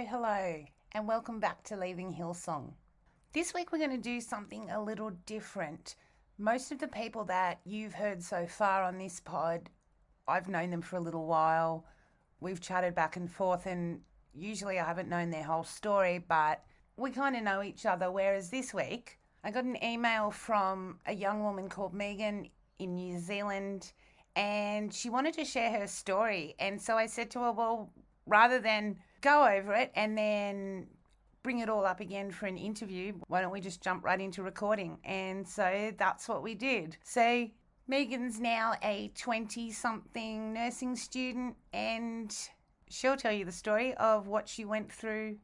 Hello, and welcome back to Leaving Hillsong. This week we're going to do something a little different. Most of the people that you've heard so far on this pod, I've known them for a little while. We've chatted back and forth, and usually I haven't known their whole story, but we kind of know each other. Whereas this week, I got an email from a young woman called Megan in New Zealand, and she wanted to share her story. And so I said to her, well, rather than go over it and then bring it all up again for an interview, why don't we just jump right into recording? And so that's what we did. So Megan's now a 20-something nursing student, and she'll tell you the story of what she went through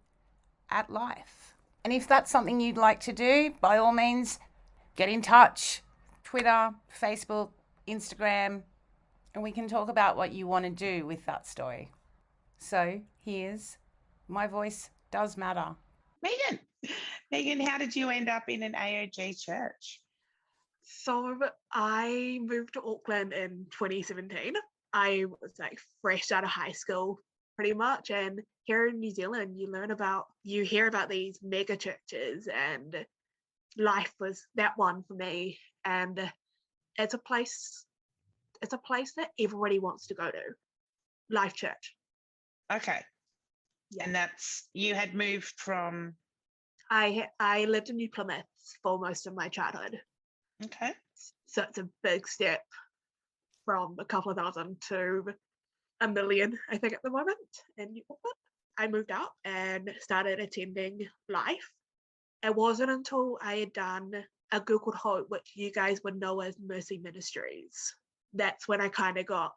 at life. And if that's something you'd like to do, by all means, get in touch. Twitter, Facebook, Instagram, and we can talk about what you want to do with that story. So here's My Voice Does Matter. Megan, how did you end up in an AOG church? So I moved to Auckland in 2017. I was like fresh out of high school pretty much. And here in New Zealand, you hear about these mega churches, and life was that one for me. And it's a place that everybody wants to go to. Life Church. Okay. Yeah. And that's, you had moved from... I lived in New Plymouth for most of my childhood. Okay. So it's a big step from a couple of thousand to a million, I think, at the moment in New Auckland. I moved up and started attending Life. It wasn't until I had done a girl called Hope, which you guys would know as Mercy Ministries. That's when I kind of got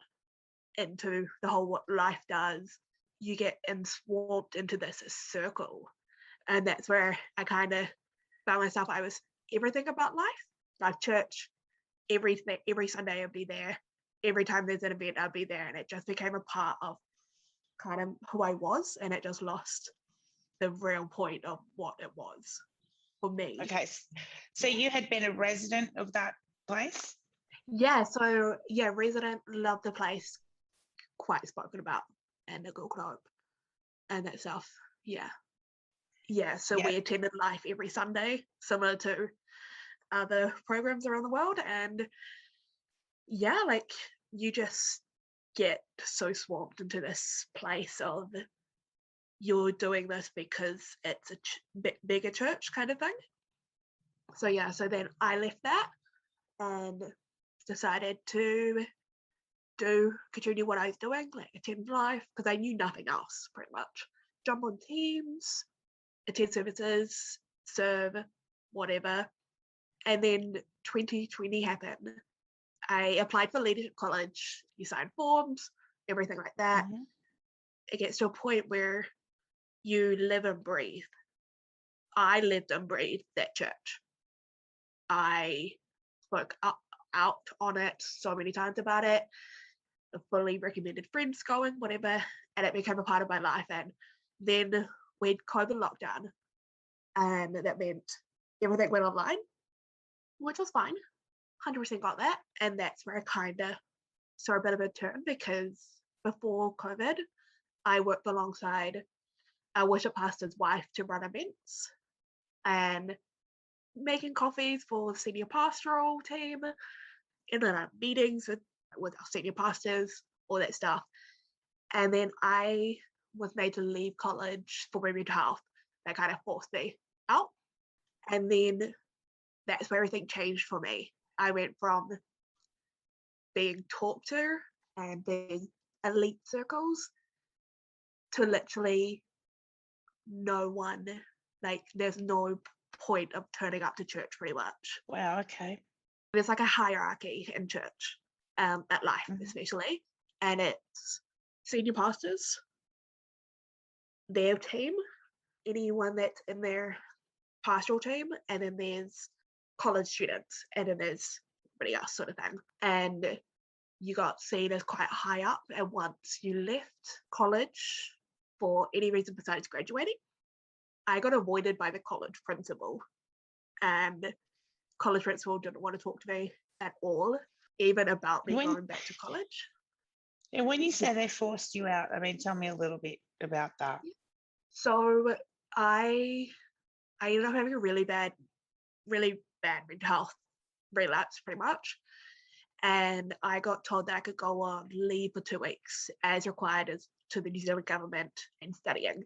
into the whole what Life does. You get swamped into this circle. And that's where I kind of found myself. I was everything about Life Church. Every Sunday I'd be there. Every time there's an event, I'd be there. And it just became a part of kind of who I was. And it just lost the real point of what it was for me. Okay. So you had been a resident of that place? Yeah. So, yeah, resident, loved the place. Quite spoken about. And the girl club and that stuff. Yeah, so we attended Life every Sunday, similar to other programs around the world. And yeah, like you just get so swamped into this place of you're doing this because it's a bigger church kind of thing. So yeah, so then I left that and decided to continue what I was doing, like attend Life, because I knew nothing else pretty much. Jump on teams, attend services, serve, whatever. And then 2020 happened. I applied for leadership college. You sign forms, everything like that. Mm-hmm. It gets to a point where you live and breathe. I lived and breathed that church. I spoke out on it so many times about it. Fully recommended friends going, whatever, and it became a part of my life. And then we had COVID lockdown, and that meant everything went online, which was fine. 100% got that. And that's where I kind of saw a bit of a turn, because before COVID, I worked alongside a worship pastor's wife to run events and making coffees for the senior pastoral team, and then meetings with our senior pastors, all that stuff. And then I was made to leave college for my mental health. That kind of forced me out. And then that's where everything changed for me. I went from being talked to and being elite circles to literally no one. Like there's no point of turning up to church pretty much. Wow, okay. There's like a hierarchy in church. At Life, mm-hmm. especially, and it's senior pastors, their team, anyone that's in their pastoral team, and then there's college students, and then there's everybody else sort of thing. And you got seen as quite high up, and once you left college for any reason besides graduating, I got avoided by the college principal, and college principal didn't want to talk to me at all, even about me going back to college. And when you say they forced you out, I mean, tell me a little bit about that. So I ended up having a really bad mental health relapse pretty much. And I got told that I could go on leave for 2 weeks as required as to the New Zealand government in studying.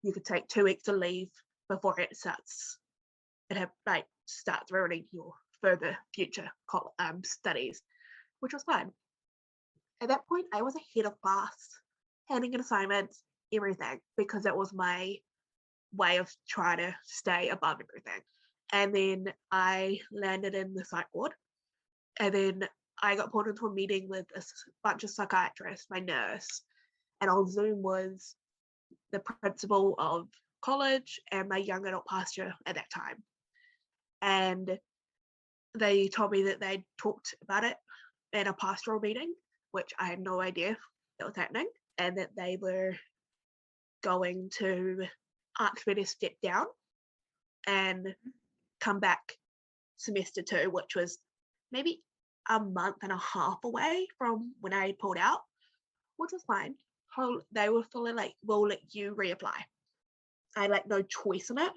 You could take 2 weeks to leave before it starts ruining your further future studies, which was fine. At that point, I was ahead of class, handing in assignments, everything, because it was my way of trying to stay above everything. And then I landed in the psych ward, and then I got pulled into a meeting with a bunch of psychiatrists, my nurse, and on Zoom was the principal of college and my young adult pastor at that time. And they told me that they'd talked about it in a pastoral meeting, which I had no idea that was happening, and that they were going to ask me to step down and come back semester 2, which was maybe a month and a half away from when I pulled out, which was fine. They were fully like, we'll let you reapply. I had no choice in it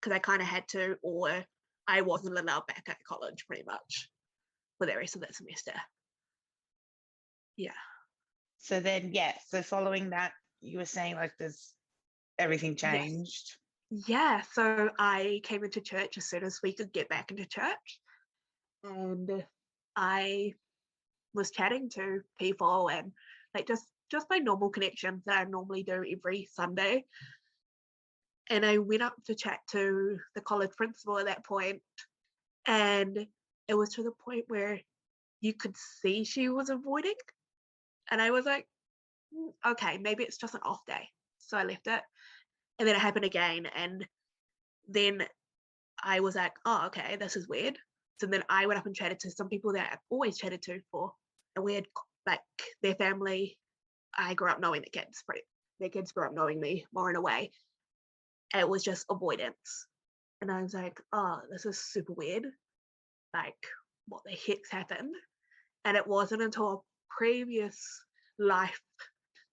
because I kind of had to, or I wasn't allowed back at college pretty much for the rest of that semester. Yeah. So then, so following that, you were saying there's everything changed. Yeah, so I came into church as soon as we could get back into church, and I was chatting to people and just my normal connections that I normally do every Sunday. And I went up to chat to the college principal at that point, and it was to the point where you could see she was avoiding, and I was like, okay, maybe it's just an off day. So I left it, and then it happened again, and then I was like, oh, okay, this is weird. So then I went up and chatted to some people that I've always chatted to for a weird, their family. I grew up knowing the kids. Their kids grew up knowing me more in a way. It was just avoidance. And I was like, oh, this is super weird. What the heck's happened? And it wasn't until a previous life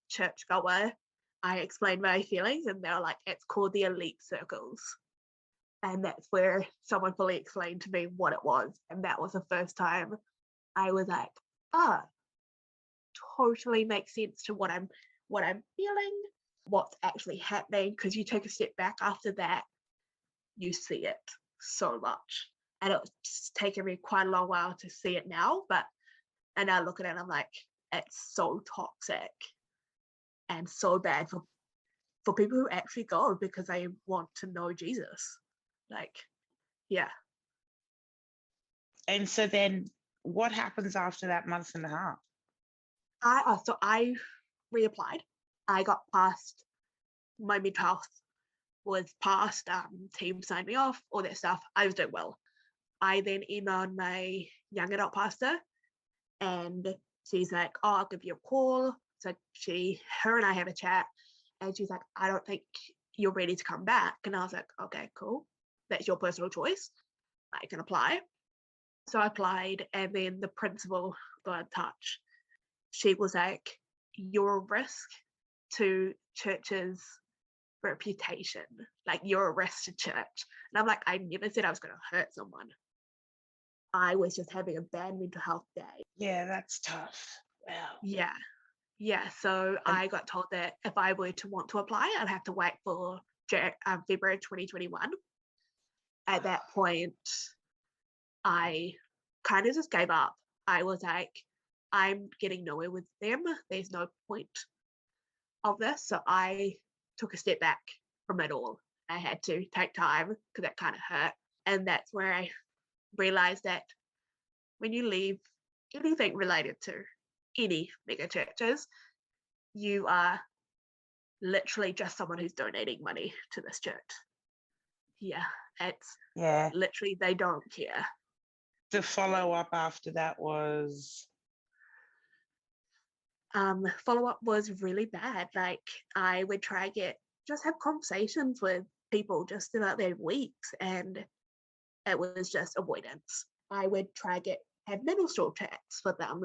churchgoer I explained my feelings, and they were like, it's called the elite circles. And that's where someone fully explained to me what it was. And that was the first time I was like, totally makes sense to what I'm feeling, what's actually happening. Because you take a step back after that, you see it so much. And it's taken me quite a long while to see it now. And I look at it and I'm like, it's so toxic and so bad for people who actually go because they want to know Jesus. Yeah. And so then what happens after that month and a half? I reapplied. I got past, my mental health was passed, team signed me off, all that stuff. I was doing well. I then emailed my young adult pastor, and she's like, oh, I'll give you a call. So her and I have a chat, and she's like, I don't think you're ready to come back. And I was like, okay, cool. That's your personal choice. I can apply. So I applied, and then the principal got in touch. She was like, you're a risk to church's reputation. You're a risk to church. And I'm like, I never said I was going to hurt someone. I was just having a bad mental health day. Yeah, that's tough. Wow. Yeah. So I got told that if I were to want to apply, I'd have to wait for February 2021. At that point, I kind of just gave up. I was like, I'm getting nowhere with them. There's no point of this. So I took a step back from it all. I had to take time because that kind of hurt. And that's where I realized that when you leave anything related to any mega churches, you are literally just someone who's donating money to this church. Yeah, it's literally, they don't care. The follow-up after that was? Follow-up was really bad. I would try just have conversations with people just about their weeks, and it was just avoidance. I would try have mental chats with them,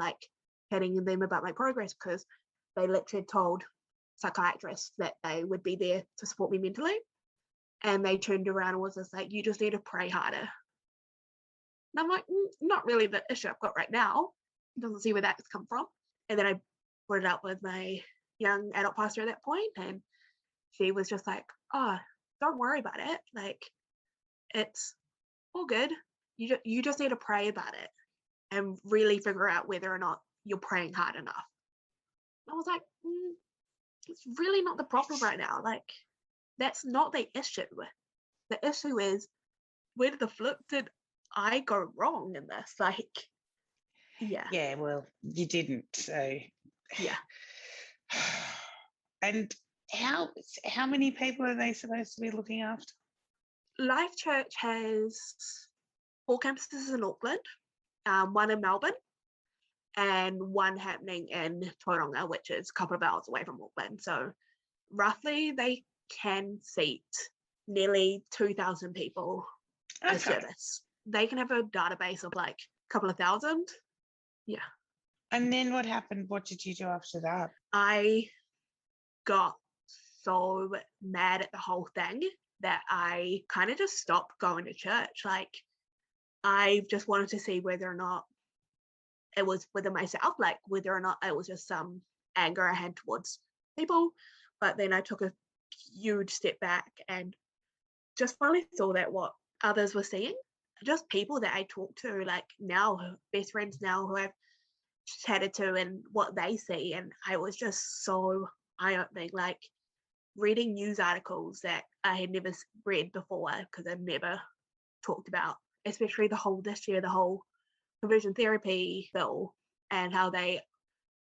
telling them about my progress, because they literally told psychiatrists that they would be there to support me mentally. And they turned around and was just like, you just need to pray harder. And I'm like, not really the issue I've got right now. Doesn't see where that's come from. And then I brought it up with my young adult pastor at that point, and she was just like, oh, don't worry about it. Like, it's all good. You just need to pray about it and really figure out whether or not you're praying hard enough. And I was like, it's really not the problem right now. Like, that's not the issue. The issue is, where did I go wrong in this? Like, yeah. Yeah, well, you didn't. So Yeah. And how many people are they supposed to be looking after? Life Church has 4 campuses in Auckland, one in Melbourne, and one happening in Tauranga, which is a couple of hours away from Auckland. So roughly they can seat nearly 2,000 people a service. They can have a database of like a couple of thousand. Yeah. And then what happened? What did you do after that? I got so mad at the whole thing that I kind of just stopped going to church. Like, I just wanted to see whether or not it was within myself, like whether or not it was just some anger I had towards people. But then I took a huge step back and just finally saw that what others were seeing, just people that I talk to, like now, best friends now who I've chatted to, and what they see. And I was just so eye-opening, like reading news articles that I had never read before because I've never talked about, especially this year, the whole conversion therapy bill, and how they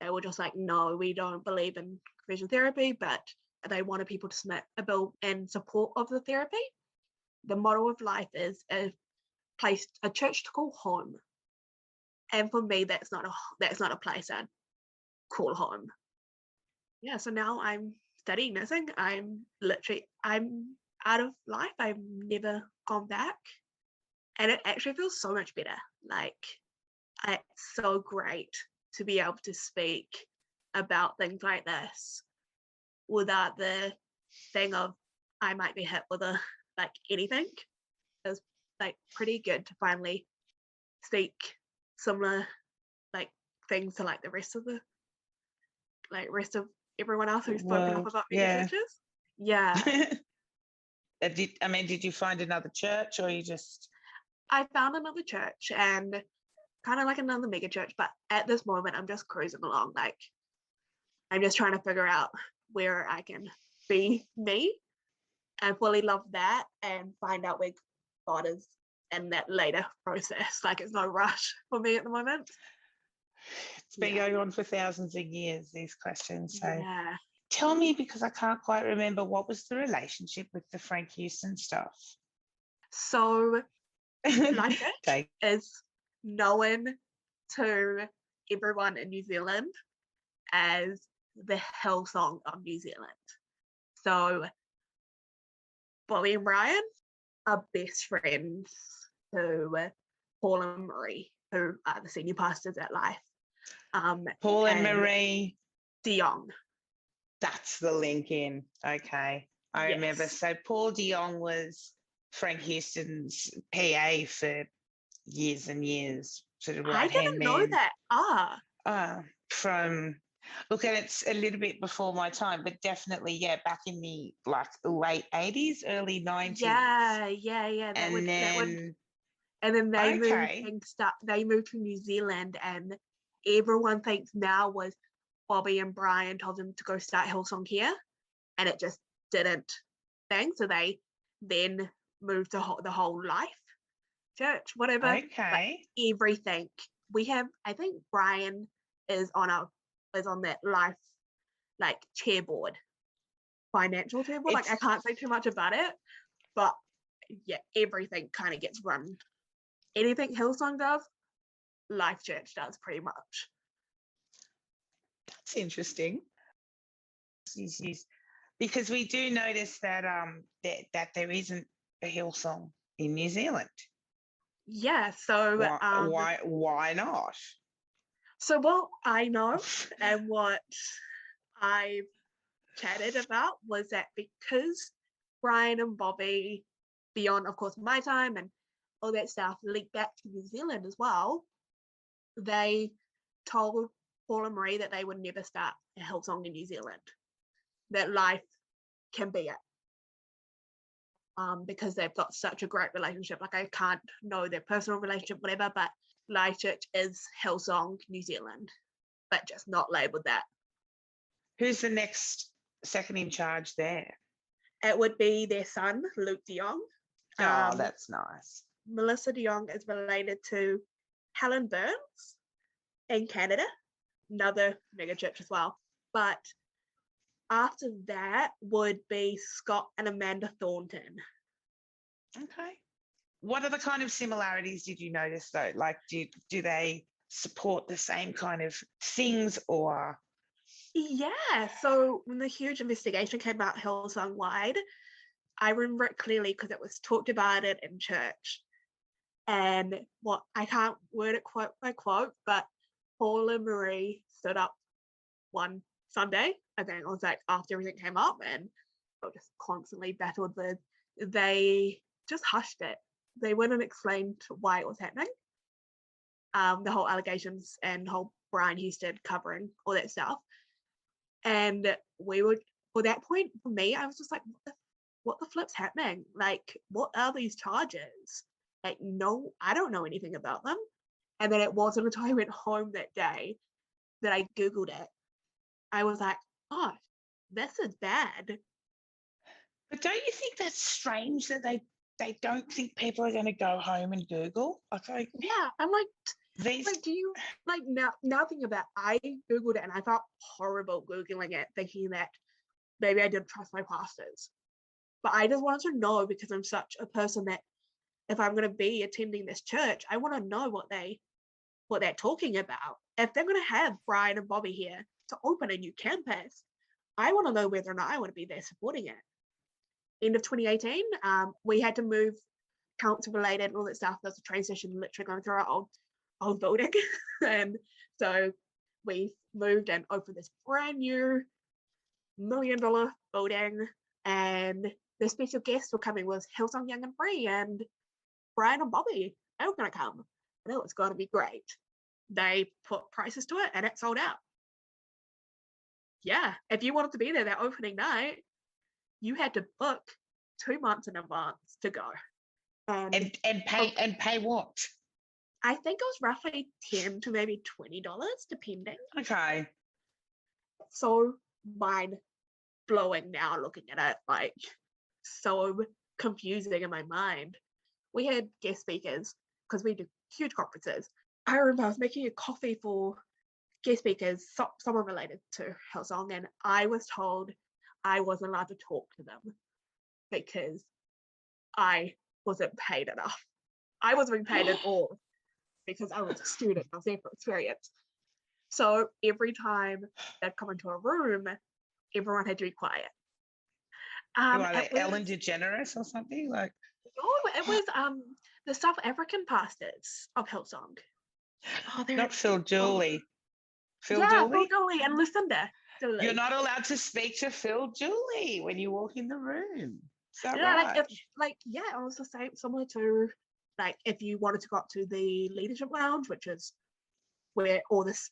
were just like, no, we don't believe in conversion therapy, but they wanted people to submit a bill in support of the therapy. The model of life is a church to call home. And for me, that's not a place I'd call home. Yeah, so now I'm studying nursing. I'm out of life. I've never gone back. And it actually feels so much better. Like, it's so great to be able to speak about things like this without the thing of I might be hit with anything. It was like pretty good to finally speak similar like things to like the rest of everyone else who's spoken up about mega churches. Yeah. Did you find another church, or you just? I found another church, and kind of like another mega church, but at this moment I'm just cruising along. Like, I'm just trying to figure out where I can be me and fully love that and find out where God is in that later process. Like, it's no rush for me at the moment. It's been going on for thousands of years, these questions. So yeah. Tell me, because I can't quite remember, what was the relationship with the Frankies and stuff? So Life Church is known to everyone in New Zealand as the Hillsong of New Zealand. So Bobby and Brian are best friends to Paul and Marie, who are the senior pastors at Life. Paul and Marie de Jong. That's the link in. Okay. I remember. So Paul de Jong was Frank Houston's PA for years and years. Sort of I didn't know that. Look, and it's a little bit before my time, but definitely, back in the late 80s, early 90s. Yeah. And then they moved to New Zealand, and everyone thinks now was Bobby and Brian told them to go start Hillsong here, and it just didn't thing. So they then moved to the whole Life Church, whatever. Okay. Like, everything. We have, I think Brian is on that Life chair board, financial chair board. I can't say too much about it, but everything kind of gets run. Anything Hillsong does, Life Church does pretty much. That's interesting. Because we do notice that that there isn't a Hillsong in New Zealand. Yeah, so why not? So what I know and what I've chatted about was that because Brian and Bobby, beyond, of course, my time and all that stuff, linked back to New Zealand as well, they told Paul and Marie that they would never start a Hillsong in New Zealand, that life can be it. Because they've got such a great relationship. Like, I can't know their personal relationship, whatever, but Life Church is Hillsong New Zealand, but just not labelled that. Who's the next second in charge there? It would be their son, Luke de Jong. Oh, that's nice. Melissa de Jong is related to Helen Burns in Canada, another mega church as well. But after that would be Scott and Amanda Thornton. Okay. What are the kind of similarities did you notice though? Like, do they support the same kind of things or? Yeah, so when the huge investigation came out Hillsong Wide, I remember it clearly because it was talked about it in church. And what, I can't word it quote by quote, but Paul and Marie stood up one Sunday, I think it was like after everything came up, and just constantly battled with, they just hushed it. They wouldn't explain why it was happening. The whole allegations and whole Brian Houston covering all that stuff. And we would, for that point, for me, I was just like, what the flip's happening? Like, what are these charges? Like, no, I don't know anything about them. And then it wasn't until I went home that day that I Googled it. I was like, oh, this is bad. But don't you think that's strange that they don't think people are going to go home and Google? Okay. Yeah, I'm like, do you, like, now thinking about, I Googled it and I felt horrible Googling it, thinking that maybe I didn't trust my pastors. But I just wanted to know, because I'm such a person that if I'm going to be attending this church, I want to know what they're talking about. If they're going to have Brian and Bobby here to open a new campus, I want to know whether or not I want to be there supporting it. End of 2018, we had to move council related and all that stuff. There's a transition literally going through our old building. And so we moved and opened this brand new $1 million building, and the special guests were coming was Hillsong Young and Free and Brian and Bobby. They were going to come, and it was going to be great. They put prices to it and it sold out. Yeah, if you wanted to be there that opening night, you had to book 2 months in advance to go. And pay what? I think it was roughly $10 to maybe $20, depending. Okay. So mind blowing now looking at it, like, so confusing in my mind. We had guest speakers because we do huge conferences. I remember I was making a coffee for guest speakers, someone related to Hillsong, and I was told I wasn't allowed to talk to them because I wasn't paid enough. I wasn't being paid at all because I was a student. I was there for experience. So every time they'd come into a room, everyone had to be quiet. Ellen DeGeneres or something? Like, no, it was the South African pastors of Hillsong. Oh, not Phil Dooley. Phil Dooley and Lucinda Dooley. You're not allowed to speak to Phil Dooley when you walk in the room. Is that right? It was the same, similar to, like, if you wanted to go up to the leadership lounge, which is where all this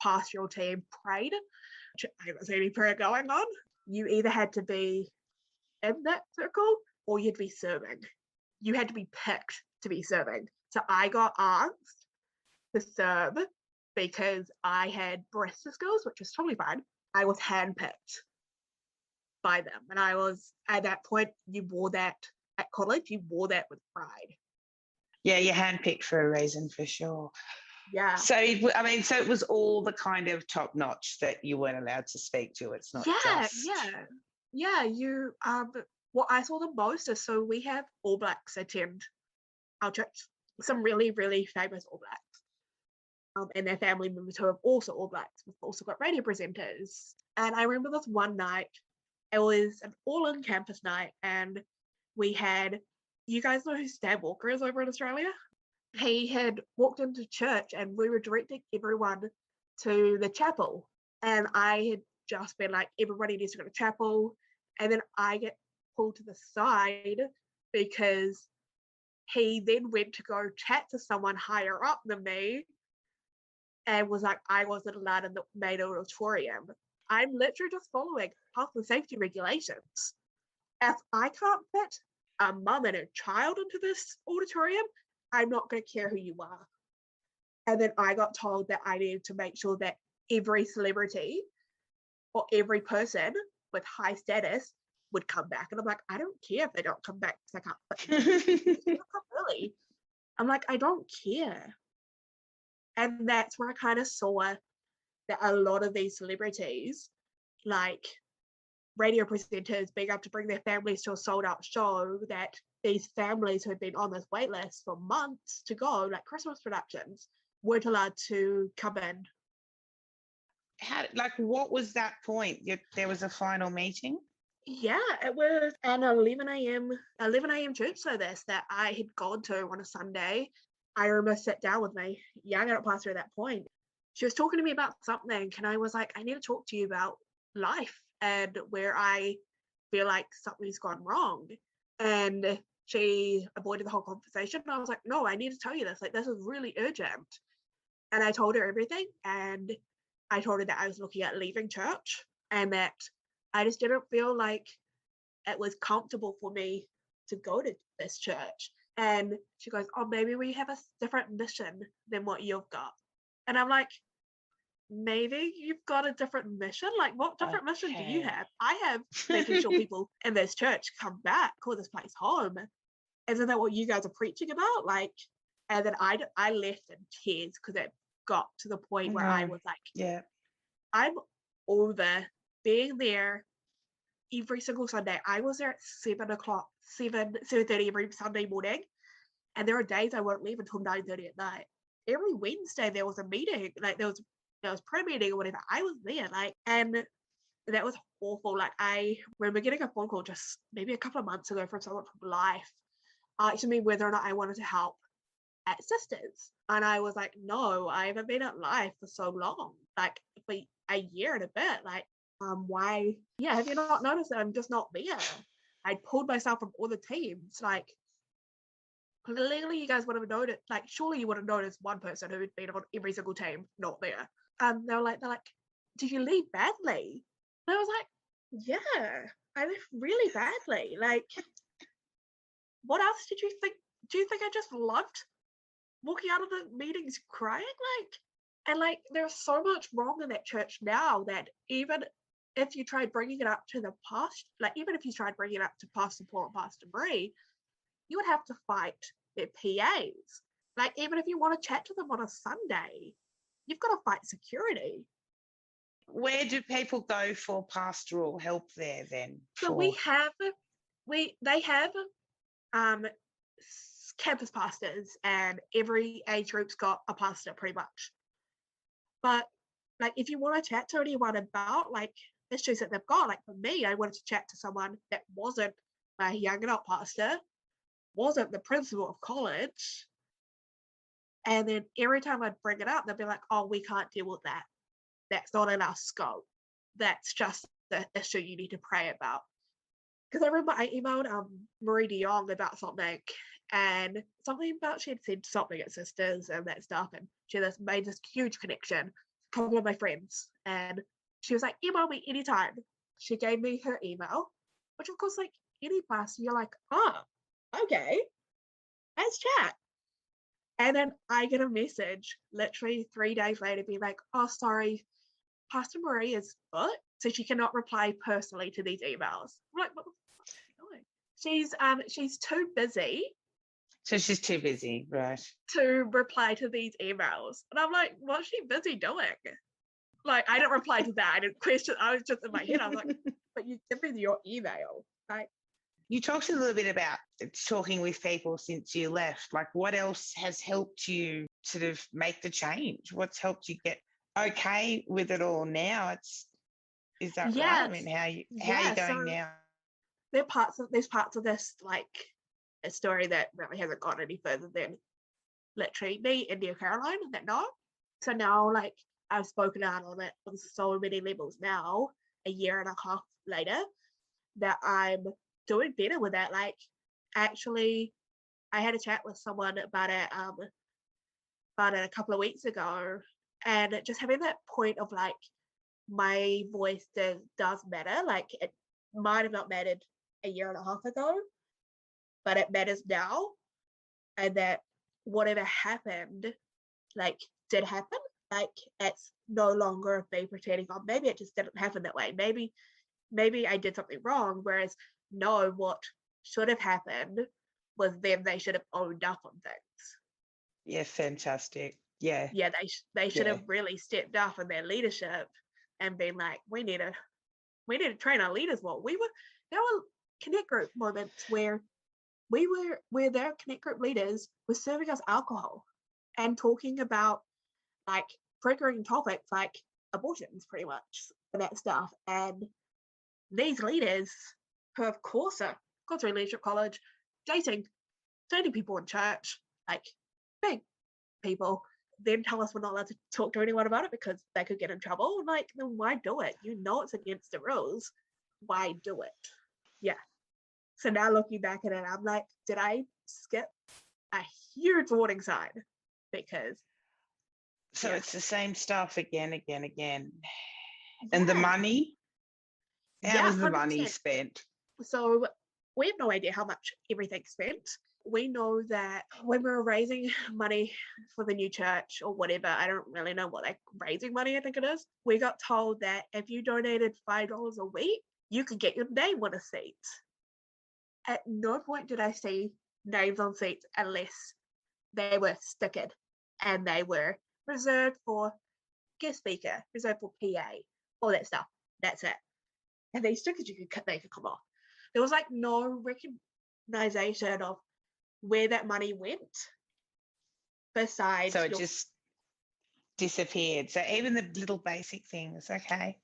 pastoral team prayed, which I haven't seen any prayer going on, you either had to be in that circle or you'd be serving. You had to be picked to be serving. So I got asked to serve because I had barista skills, which is totally fine. I was handpicked by them. And I was, at that point, you wore that at college, you wore that with pride. Yeah, you're handpicked for a reason, for sure. Yeah. So, so it was all the kind of top notch that you weren't allowed to speak to. It's not just. Yeah. You, what I saw the most is, so we have All Blacks attend our church, some really, really famous All Blacks. And their family members who are also All Blacks. We've also got radio presenters. And I remember this one night, it was an all-in campus night, and we had, you guys know who Stan Walker is over in Australia? He had walked into church and we were directing everyone to the chapel. And I had just been like, everybody needs to go to chapel. And then I get pulled to the side because he then went to go chat to someone higher up than me and was like, I wasn't allowed in the main auditorium. I'm literally just following health and safety regulations. If I can't fit a mum and a child into this auditorium, I'm not going to care who you are. And then I got told that I needed to make sure that every celebrity or every person with high status would come back. And I'm like, I don't care if they don't come back because I can't fit. Really. I'm like, I don't care. And that's where I kind of saw that a lot of these celebrities, like radio presenters being able to bring their families to a sold out show, that these families who had been on this wait list for months to go, like Christmas productions, weren't allowed to come in. What was that point? There was a final meeting? Yeah, it was an 11 a.m. church service that I had gone to on a Sunday. I remember sat down with my young adult pastor at that point. She was talking to me about something, and I was like, I need to talk to you about life and where I feel like something's gone wrong. And she avoided the whole conversation. And I was like, no, I need to tell you this. Like, this is really urgent. And I told her everything. And I told her that I was looking at leaving church and that I just didn't feel like it was comfortable for me to go to this church. And she goes, oh, maybe we have a different mission than what you've got. And I'm like, maybe you've got a different mission? Like, what different mission do you have? I have making sure people in this church come back, call this place home. Isn't that what you guys are preaching about? Like, and then I left in tears because it got to the point where I was like, yeah, I'm over being there every single Sunday. I was there at 7:30 every Sunday morning. And there are days I won't leave until 9:30 at night. Every Wednesday there was a meeting, like there was prayer meeting or whatever. I was there, like, and that was awful. Like, I remember getting a phone call just maybe a couple of months ago from someone from Life asking me whether or not I wanted to help at Sisters. And I was like, no, I haven't been at Life for so long, like for a year and a bit. Like, why? Yeah, have you not noticed that I'm just not there? I pulled myself from all the teams. Like, clearly you guys would have noticed, like, surely you would have noticed one person who had been on every single team not there. They're like, did you leave badly? And I was like, yeah, I left really badly. Like, what else did you think? Do you think I just loved walking out of the meetings crying? Like, and like, there's so much wrong in that church now that even if you tried bringing it up to the past, like, even if you tried bringing it up to Pastor Paul and Pastor Marie, you would have to fight their PAs. Like, even if you want to chat to them on a Sunday, you've got to fight security. Where do people go for pastoral help there then? So they have campus pastors, and every age group's got a pastor pretty much. But like, if you want to chat to anyone about like issues that they've got, like for me, I wanted to chat to someone that wasn't a young adult pastor, wasn't the principal of college. And then every time I'd bring it up, they'd be like, oh, we can't deal with that. That's not in our scope. That's just the issue you need to pray about. Because I remember I emailed Marie de Jong about something, and something about she had said something at Sisters and that stuff, and she had made this huge connection. A couple of my friends, and she was like, email me anytime. She gave me her email, which of course, like any pastor, you're like, oh, okay, let's chat. And then I get a message literally 3 days later being like, oh, sorry, Pastor Marie is booked, so she cannot reply personally to these emails. I'm like, what the fuck are you doing? She's too busy. So she's too busy, right? To reply to these emails. And I'm like, what's she busy doing? Like, I didn't reply to that. I didn't question. I was just in my head. I was like, but you give me your email. Like, you talked a little bit about talking with people since you left. Like, what else has helped you sort of make the change? What's helped you get okay with it all now? Is that right? I mean, how are you going now? There's parts of this, like a story that really hasn't gone any further than literally me and Dear Caroline that know. So now, like, I've spoken out on it on so many levels now, a year and a half later, that I'm doing better with that. Like, actually, I had a chat with someone about it a couple of weeks ago, and just having that point of like, my voice does matter. Like, it might have not mattered a year and a half ago, but it matters now, and that whatever happened, like, did happen. Like, it's no longer me pretending, oh, maybe it just didn't happen that way. Maybe I did something wrong. Whereas, no, what should have happened was them. They should have owned up on things. Yeah, fantastic. Yeah. Yeah, they should have really stepped up in their leadership and been like, we need to train our leaders more. There were connect group moments where their connect group leaders were serving us alcohol and talking about like triggering topics like abortions, pretty much, and that stuff. And these leaders, who of course are gone through leadership college, dating people in church, like big people, then tell us we're not allowed to talk to anyone about it because they could get in trouble. Like, then why do it? You know it's against the rules. Why do it? Yeah. So now looking back at it, I'm like, did I skip a huge warning sign? Because so it's the same stuff again. And yeah. the money, how was the 100%. money spent? So we have no idea how much everything's spent. We know that when we were raising money for the new church or whatever, I don't really know what, like, raising money, I think it is, we got told that if you donated $5 a week, you could get your name on a seat. At no point did I see names on seats unless they were stickered and they were reserved for guest speaker, reserved for PA, all that stuff. That's it. And these stickers they could come off. There was like no recognition of where that money went besides. So it just disappeared. So even the little basic things, okay.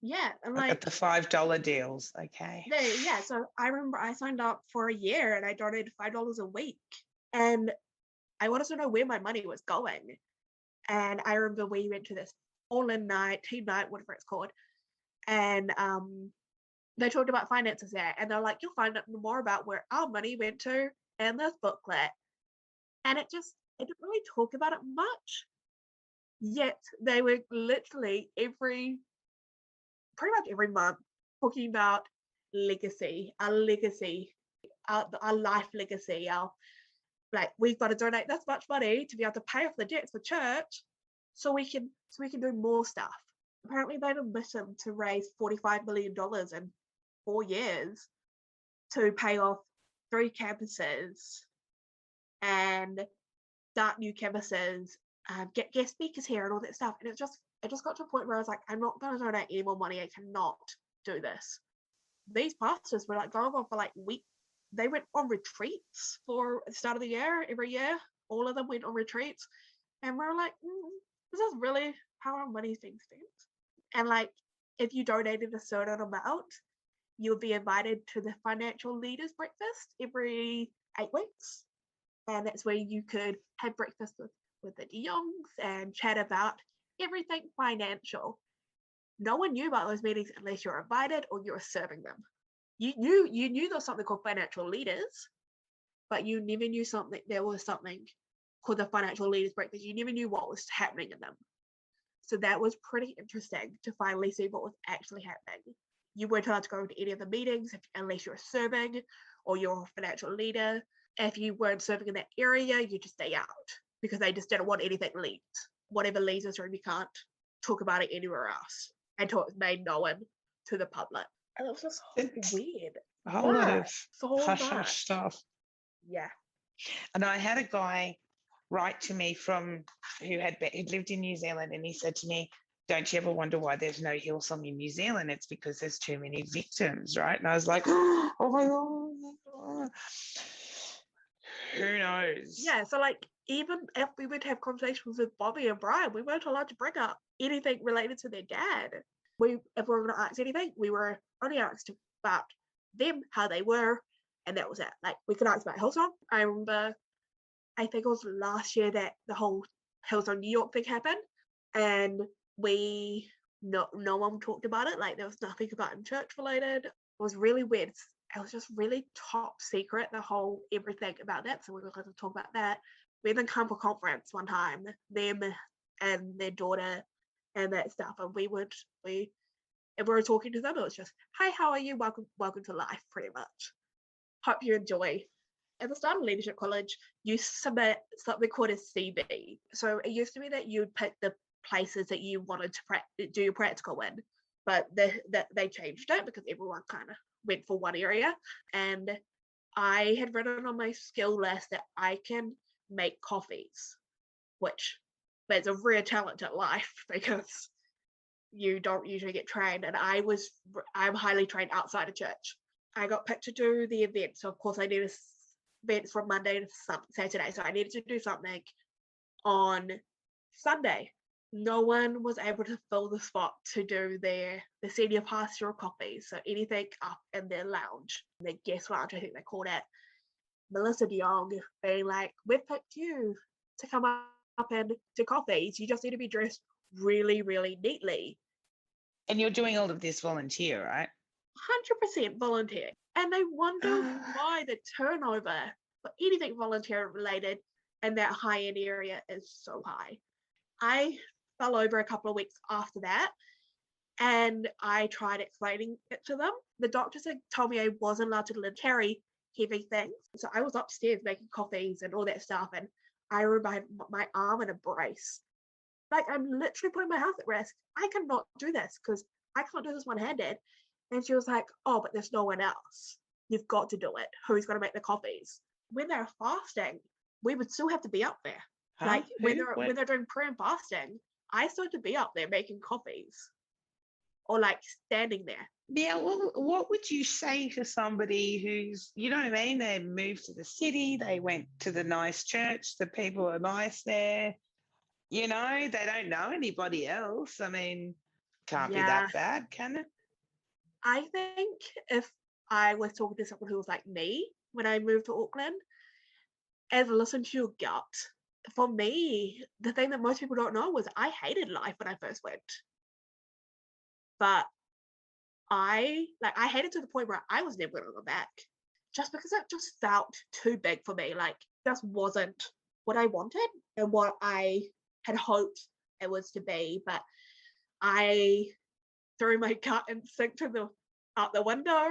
Yeah, and I like got the $5 deals, okay. Yeah, so I remember I signed up for a year and I donated $5 a week, and I wanted to know where my money was going. And I remember we went to this all-in night, team night, whatever it's called, and they talked about finances there, and they're like, you'll find out more about where our money went to in this booklet. And it didn't really talk about it much. Yet they were literally pretty much every month talking about legacy, our life legacy, like, we've got to donate this much money to be able to pay off the debts for church so we can do more stuff. Apparently they had a mission to raise $45 million in 4 years to pay off 3 campuses and start new campuses, get guest speakers here and all that stuff. And it just got to a point where I was like, I'm not going to donate any more money. I cannot do this. These pastors were like going on for like weeks. They went on retreats for the start of the year, every year. All of them went on retreats. And we were like, this is really how our money's being spent. And like, if you donated a certain amount, you'll be invited to the financial leaders breakfast every 8 weeks. And that's where you could have breakfast with the de Jongs and chat about everything financial. No one knew about those meetings unless you're invited or you're serving them. You knew there was something called financial leaders, but you never knew there was something called the financial leaders breakfast. You never knew what was happening in them. So that was pretty interesting to finally see what was actually happening. You weren't allowed to go to any of the meetings unless you're serving or you're a financial leader. If you weren't serving in that area, you just stay out because they just didn't want anything leaked. Whatever leads us, you can't talk about it anywhere else until it's made known to the public. And it was just weird. A whole lot of hush stuff. Yeah. And I had a guy write to me who'd lived in New Zealand, and he said to me, don't you ever wonder why there's no Hillsong in New Zealand? It's because there's too many victims, right? And I was like, oh my God. Who knows? Yeah, so like, even if we would have conversations with Bobby and Brian, we weren't allowed to bring up anything related to their dad. If we were going to ask anything, we were only asked about them, how they were, and that was it. Like, we could ask about Hillsong. I remember, I think it was last year that the whole Hillsong New York thing happened, And no one talked about it. Like there was nothing about it church related. It was really weird. It was just really top secret, the whole everything about that. So we were going to talk about that. We then come for conference one time, them and their daughter and that stuff. And we were talking to them. It was just, hi, how are you? Welcome to life, pretty much. Hope you enjoy. At the start of Leadership College, you submit something called a CV. So it used to be that you'd pick the places that you wanted to do your practical in, but they changed it because everyone kind of went for one area. And I had written on my skill list that I can make coffees, which there's a rare talent in life because you don't usually get trained. And I'm highly trained outside of church. I got picked to do the event, so of course I needed events from Monday to Saturday, so I needed to do something on Sunday. No one was able to fill the spot to do the senior pastoral coffees, so anything up in their lounge, their guest lounge, I think they called it. Melissa DeYoung being like, we've picked you to come up and do coffees. You just need to be dressed really, really neatly. And you're doing all of this volunteer, right? 100% volunteer. And they wonder why the turnover for anything volunteer related in that high-end area is so high. I fell over a couple of weeks after that, and I tried explaining it to them. The doctors had told me I wasn't allowed to carry heavy things. So I was upstairs making coffees and all that stuff, and I remember my arm in a brace. Like, I'm literally putting my health at risk. I cannot do this because I can't do this one-handed. And she was like, oh, but there's no one else. You've got to do it. Who's going to make the coffees? When they're fasting, we would still have to be up there. Huh? Like, when they're doing prayer and fasting, I still have to be up there making coffees. Or, like, standing there. Yeah, well, what would you say to somebody who's, you know what I mean? They moved to the city, they went to the nice church, the people are nice there. You know, they don't know anybody else. I mean, can't be that bad, can it? I think if I was talking to someone who was like me when I moved to Auckland, and listen to your gut. For me, the thing that most people don't know was I hated life when I first went. But I hated to the point where I was never going to go back. Just because it just felt too big for me. Like, just wasn't what I wanted and what I had hoped it was to be. But I threw my gut instinct out the window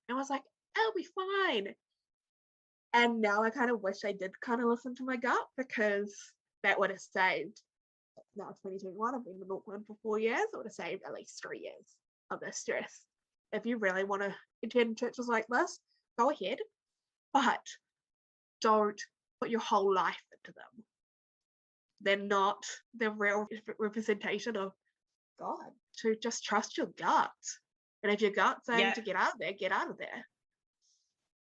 and was like, I'll be fine. And now I kind of wish I did kind of listen to my gut, because that would have saved, now 2021, I've been in Auckland for 4 years, it would have saved at least 3 years of this stress. If you really want to attend churches like this, go ahead, but don't put your whole life into them. They're not the real representation of God. To just trust your gut. And if your gut's saying to get out of there, get out of there.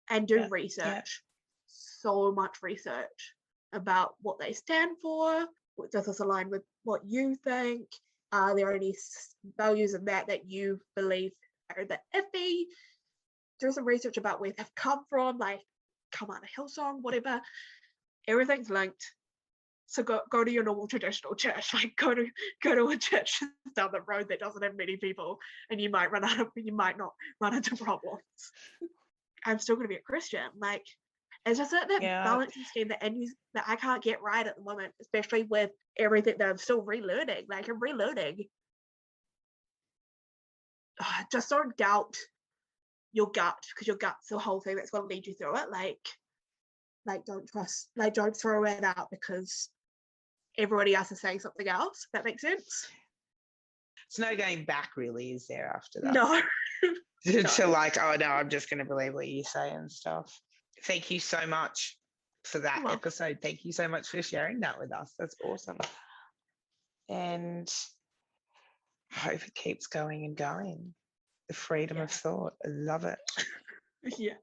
And do research. So much research about what they stand for. Does this align with what you think? Are there any values in that you believe are the iffy? Do some research about where they've come from, like come out of Hillsong, whatever. Everything's linked. So go to your normal traditional church. Like go to a church down the road that doesn't have many people, and you might not run into problems. I'm still going to be a Christian. Like, it's just that balancing scheme that I can't get right at the moment, especially with everything that I'm still relearning. Like, I'm relearning. Just don't doubt your gut, because your gut's the whole thing that's going to lead you through it. Like don't throw it out because everybody else is saying something else. If that makes sense. It's no going back, really, is there, after that? No. To like, oh no, I'm just going to believe what you say and stuff. Thank you so much for that episode. Thank you so much for sharing that with us. That's awesome. And I hope it keeps going and going. The freedom of thought. I love it. Yeah.